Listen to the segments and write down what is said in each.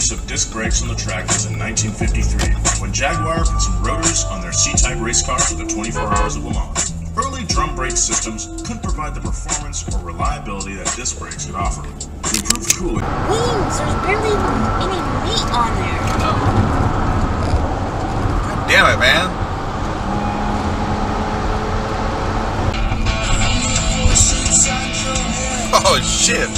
use of disc brakes on the track was in 1953, when Jaguar put some rotors on their C-Type race car for the 24 Hours of Le Mans. Early drum brake systems couldn't provide the performance or reliability that disc brakes could offer. The improved cooling... Wings! There's barely any meat on there. God damn it, man. Oh, shit.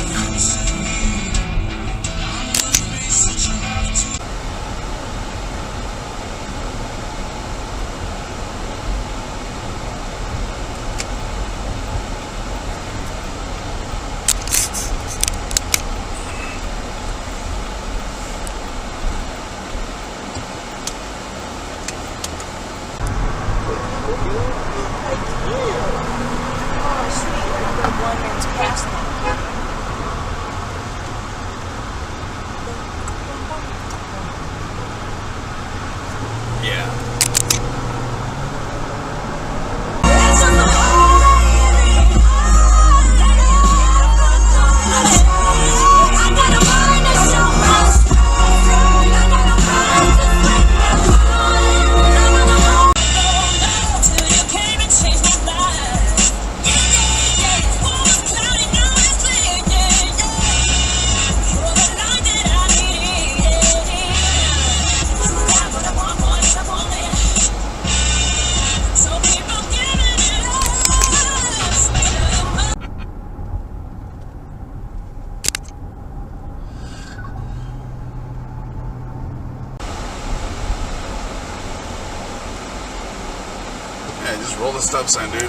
Yeah, just roll the stop sign, dude. Yeah.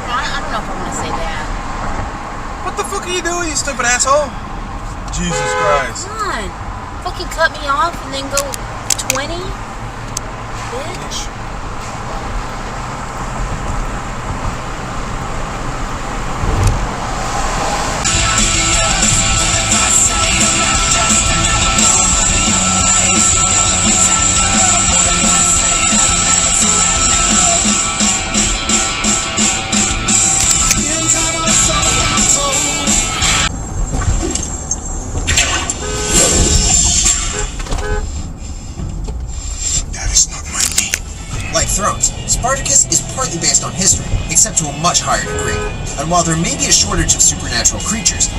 I don't know if I want to say that. What the fuck are you doing, you stupid asshole? Jesus Christ. Come on. Fucking cut me off and then go 20? Bitch. Like Thrones, Spartacus is partly based on history, except to a much higher degree, and while there may be a shortage of supernatural creatures,